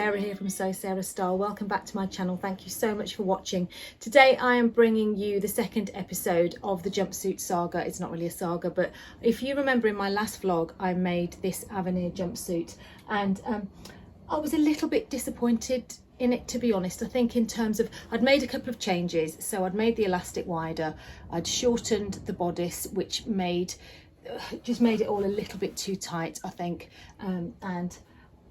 Sarah here from Sew Sarah Style. Welcome back to my channel. Thank you so much for watching. Today I am bringing you the second episode of the jumpsuit saga. It's not really a saga, but if you remember in my last vlog I made this Avenir jumpsuit and I was a little bit disappointed in it, to be honest. I think in terms of, I'd made a couple of changes. So I'd made the elastic wider, I'd shortened the bodice, which just made it all a little bit too tight, I think, and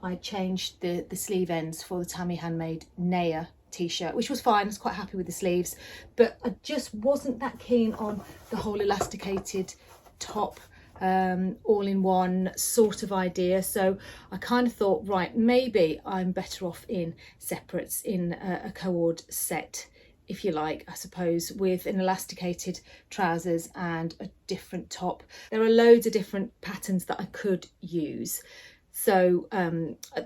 I changed the sleeve ends for the Tammy Handmade Naya t-shirt, which was fine. I was quite happy with the sleeves, but I just wasn't that keen on the whole elasticated top all-in-one sort of idea. So I kind of thought, right, maybe I'm better off in separates, in a co-ord set, if you like, I suppose, with an elasticated trousers and a different top. There are loads of different patterns that I could use. So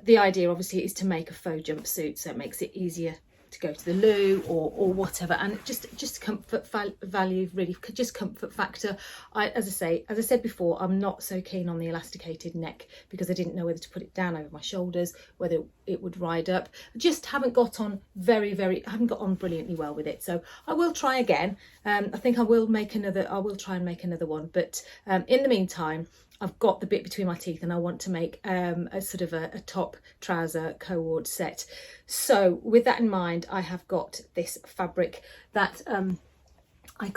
the idea obviously is to make a faux jumpsuit, so it makes it easier to go to the loo or whatever, and just comfort value, really, just comfort factor. As I said before, I'm not so keen on the elasticated neck because I didn't know whether to put it down over my shoulders, whether it would ride up. I just haven't got on I haven't got on brilliantly well with it, so I will try again. I think I will try and make another one, but in the meantime I've got the bit between my teeth and I want to make a sort of a top trouser co-ord set. So with that in mind, I have got this fabric that I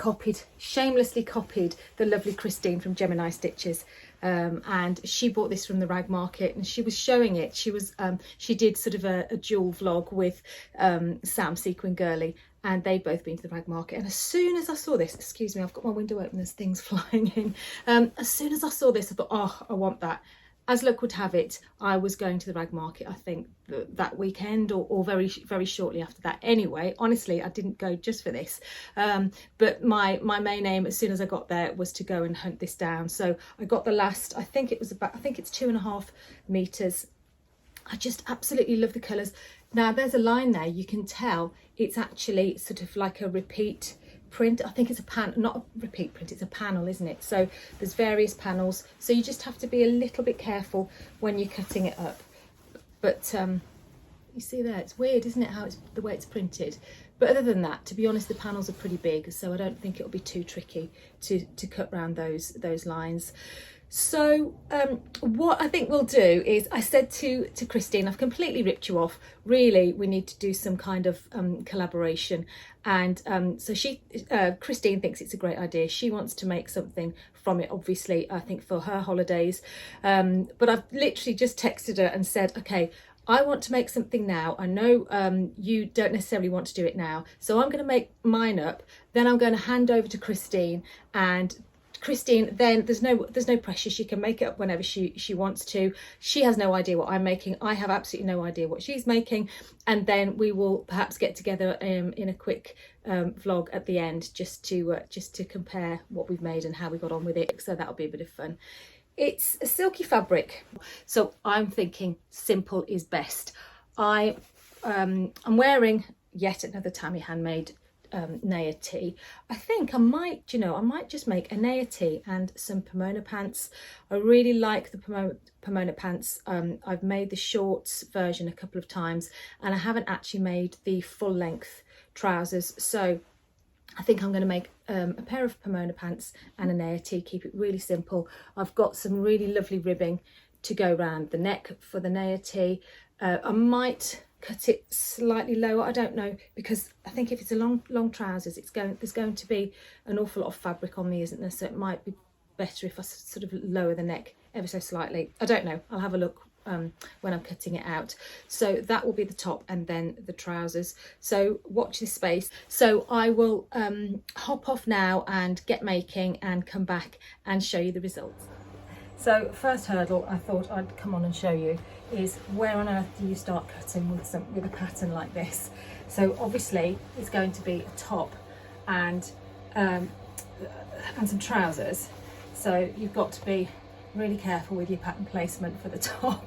shamelessly copied the lovely Christine from Gemini Stitches, and she bought this from the rag market and she was showing it. She did sort of a dual vlog with Sam Sequin Girly, and they'd both been to the rag market. And as soon as I saw this, excuse me, I've got my window open, there's things flying in. As soon as I saw this, I thought, oh, I want that. As luck would have it, I was going to the rag market, I think, that weekend or very, very shortly after that. Anyway, honestly, I didn't go just for this. But my main aim, as soon as I got there, was to go and hunt this down. So I got the last, I think it's 2.5 meters. I just absolutely love the colours. Now there's a line there, you can tell it's actually sort of like a repeat print. I think it's a panel, not a repeat print, it's a panel, isn't it? So there's various panels, so you just have to be a little bit careful when you're cutting it up. But you see there, it's weird, isn't it, how it's the way it's printed. But other than that, to be honest, the panels are pretty big, so I don't think it'll be too tricky to cut around those lines. So what I think we'll do is, I said to Christine, I've completely ripped you off, really we need to do some kind of collaboration, and so Christine thinks it's a great idea. She wants to make something from it, obviously, I think for her holidays, but I've literally just texted her and said, okay, I want to make something now. I know you don't necessarily want to do it now, so I'm going to make mine up, then I'm going to hand over to Christine, and Christine, then there's no pressure. She can make it up whenever she wants to. She has no idea what I'm making. I have absolutely no idea what she's making. And then we will perhaps get together in a quick vlog at the end, just to compare what we've made and how we got on with it. So that'll be a bit of fun. It's a silky fabric, so I'm thinking simple is best. I'm wearing yet another Tammy Handmade Naya tee. I think I might just make a Naya tee and some Pomona pants. I really like the Pomona pants. I've made the shorts version a couple of times and I haven't actually made the full length trousers, so I think I'm going to make a pair of Pomona pants and a Naya tee, keep it really simple. I've got some really lovely ribbing to go around the neck for the Naya tee. I might cut it slightly lower, I don't know, because I think if it's a long trousers, there's going to be an awful lot of fabric on me, isn't there? So it might be better if I sort of lower the neck ever so slightly. I don't know, I'll have a look when I'm cutting it out. So that will be the top and then the trousers, so watch this space. So I will hop off now and get making and come back and show you the results. So first hurdle I thought I'd come on and show you is, where on earth do you start cutting with a pattern like this? So obviously it's going to be a top and some trousers, so you've got to be really careful with your pattern placement for the top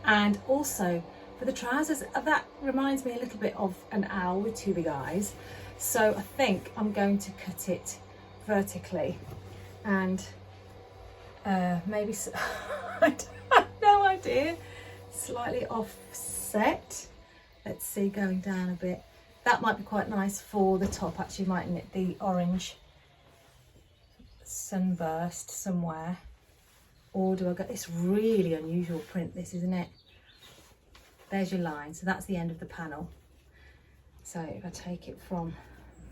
and also for the trousers. That reminds me a little bit of an owl with two big eyes, so I think I'm going to cut it vertically and maybe I have no idea. slightly offset. Let's see, going down a bit. That might be quite nice for the top, actually, mightn't it? The orange sunburst somewhere. Or do I get this really unusual print, this, isn't it? There's your line, so that's the end of the panel. So if I take it from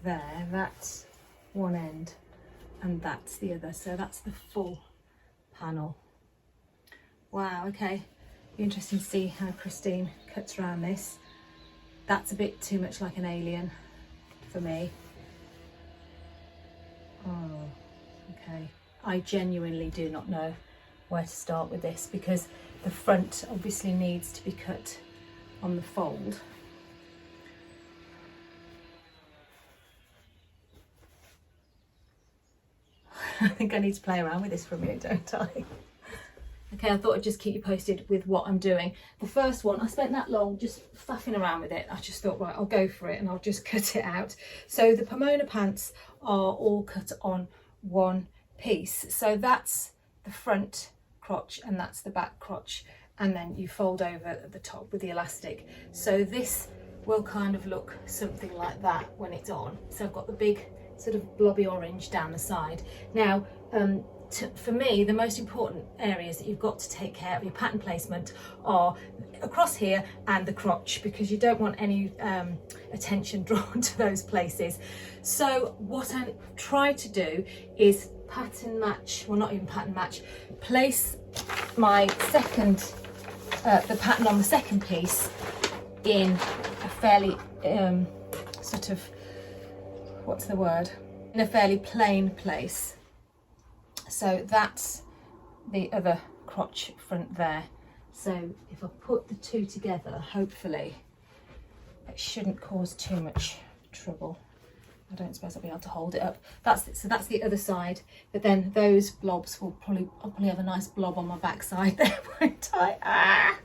there, that's one end and that's the other. So that's the full panel. Wow, okay. Be interesting to see how Christine cuts around this. That's a bit too much like an alien for me. Oh, okay. I genuinely do not know where to start with this because the front obviously needs to be cut on the fold. I think I need to play around with this for a minute, don't I? Okay, I thought I'd just keep you posted with what I'm doing. The first one, I spent that long just faffing around with it. I just thought, right, I'll go for it and I'll just cut it out. So the Pomona pants are all cut on one piece. So that's the front crotch and that's the back crotch. And then you fold over at the top with the elastic. So this will kind of look something like that when it's on. So I've got the big sort of blobby orange down the side. Now, for me, the most important areas that you've got to take care of your pattern placement are across here and the crotch, because you don't want any attention drawn to those places. So what I try to do is pattern match, well, not even pattern match, place my second, the pattern on the second piece in a fairly sort of, what's the word, in a fairly plain place. So that's the other crotch front there. So if I put the two together, hopefully it shouldn't cause too much trouble. I don't suppose I'll be able to hold it up. So that's the other side. But then those blobs will I'll probably have a nice blob on my backside there, won't I? Ah!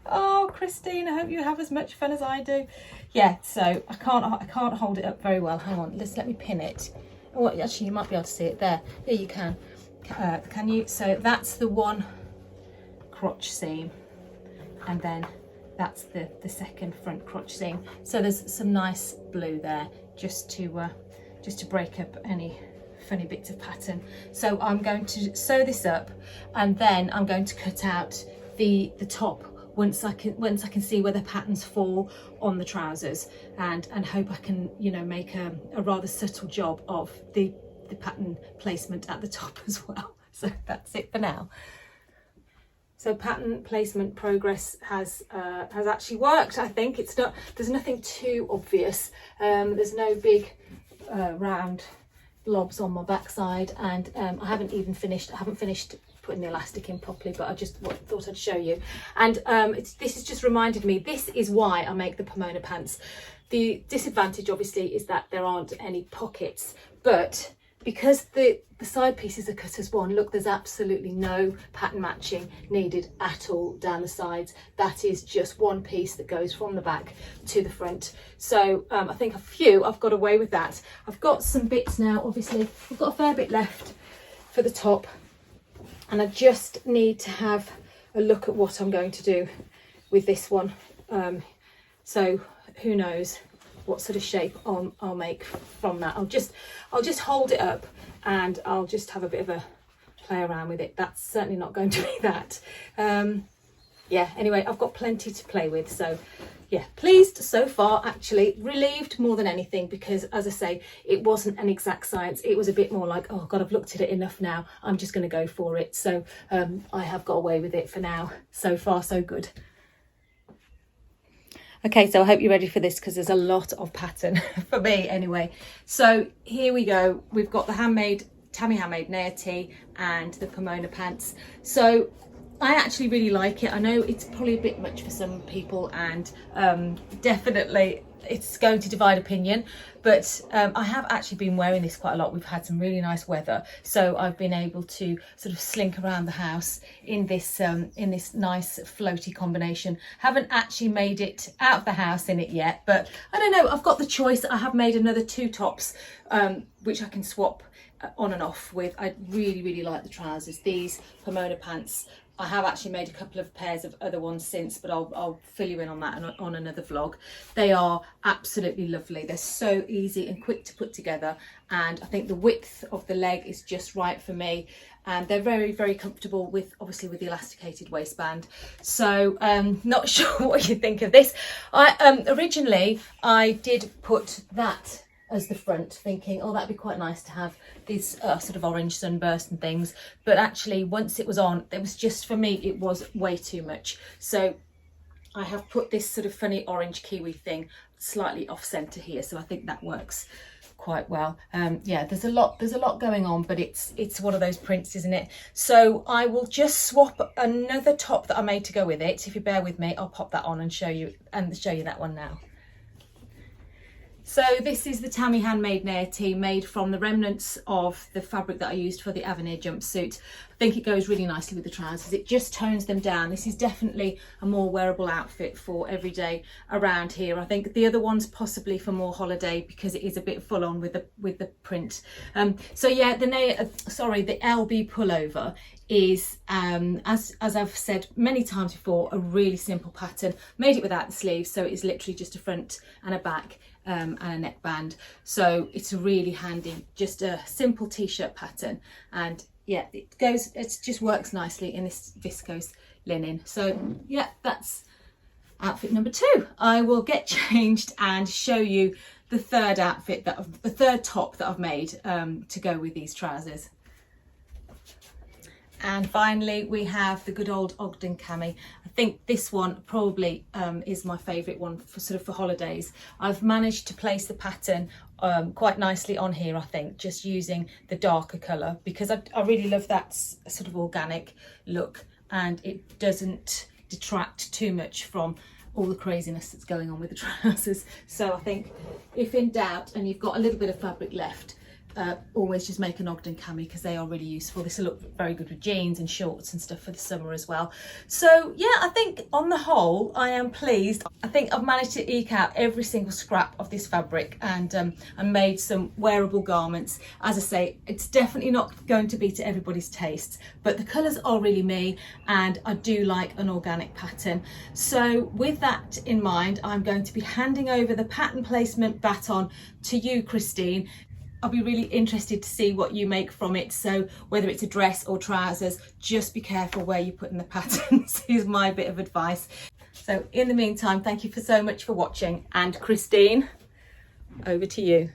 Oh, Christine, I hope you have as much fun as I do. Yeah, so I can't hold it up very well. Hang on, let me pin it. Oh, actually, you might be able to see it there. Yeah, you can. Can you? So that's the one crotch seam, and then that's the second front crotch seam. So there's some nice blue there, just to break up any funny bits of pattern. So I'm going to sew this up, and then I'm going to cut out the top once I can see where the patterns fall on the trousers, and hope I can, you know, make a rather subtle job of the pattern placement at the top as well. So that's it for now. So pattern placement progress has actually worked. I think there's nothing too obvious. There's no big round blobs on my backside, and I haven't finished putting the elastic in properly, but I just thought I'd show you. And this has just reminded me, this is why I make the Pomona pants. The disadvantage obviously is that there aren't any pockets, but because the side pieces are cut as one, look, there's absolutely no pattern matching needed at all down the sides. That is just one piece that goes from the back to the front. So I think I've got away with that. I've got some bits now, obviously I've got a fair bit left for the top, and I just need to have a look at what I'm going to do with this one. So who knows what sort of shape I'll make from that. I'll just hold it up and I'll just have a bit of a play around with it. That's certainly not going to be that. Yeah, anyway, I've got plenty to play with. So yeah, pleased so far, actually. Relieved more than anything, because as I say, it wasn't an exact science. It was a bit more like, oh God, I've looked at it enough now. I'm just going to go for it. So I have got away with it for now. So far, so good. Okay, so I hope you're ready for this, because there's a lot of pattern for me anyway. So here we go. We've got the Tammy Handmade Naya tee and the Pomona pants. So I actually really like it. I know it's probably a bit much for some people, and definitely it's going to divide opinion, but I have actually been wearing this quite a lot. We've had some really nice weather, so I've been able to sort of slink around the house in this nice floaty combination. Haven't actually made it out of the house in it yet, but I don't know, I've got the choice. I have made another two tops which I can swap on and off with. I really like the trousers. These Pomona pants, I have actually made a couple of pairs of other ones since, but I'll fill you in on that on another vlog. They are absolutely lovely. They're so easy and quick to put together, and I think the width of the leg is just right for me, and they're very comfortable with, obviously, with the elasticated waistband. So not sure what you think of this. Originally I did put that as the front, thinking, oh, that'd be quite nice to have these sort of orange sunburst and things, but actually once it was on, it was just, for me, it was way too much. So I have put this sort of funny orange kiwi thing slightly off center here, so I think that works quite well. Yeah, there's a lot going on, but it's one of those prints, isn't it? So I will just swap another top that I made to go with it. If you bear with me, I'll pop that on and show you that one now. So this is the Tammy Handmade Nair tee, made from the remnants of the fabric that I used for the Avenir jumpsuit. I think it goes really nicely with the trousers. It just tones them down. This is definitely a more wearable outfit for every day around here. I think the other one's possibly for more holiday because it is a bit full on with the print. So yeah, the LB pullover is, as I've said many times before, a really simple pattern. Made it without the sleeves, so it is literally just a front and a back and a neckband. So it's really handy, just a simple t-shirt pattern, and yeah, it just works nicely in this viscose linen. So yeah, that's outfit number 2. I will get changed and show you the third top that I've made to go with these trousers. And finally, we have the good old Ogden cami. I think this one probably is my favourite one for holidays. I've managed to place the pattern quite nicely on here, I think, just using the darker colour, because I really love that sort of organic look, and it doesn't detract too much from all the craziness that's going on with the trousers. So I think, if in doubt and you've got a little bit of fabric left, always just make an Ogden cami, because they are really useful. This will look very good with jeans and shorts and stuff for the summer as well. So yeah, I think on the whole I am pleased. I think I've managed to eke out every single scrap of this fabric and made some wearable garments. As I say, it's definitely not going to be to everybody's tastes, but the colours are really me, and I do like an organic pattern. So with that in mind, I'm going to be handing over the pattern placement baton to you, Christine. I'll be really interested to see what you make from it. So whether it's a dress or trousers, just be careful where you put in the patterns is my bit of advice. So in the meantime, thank you so much for watching, and Christine, over to you.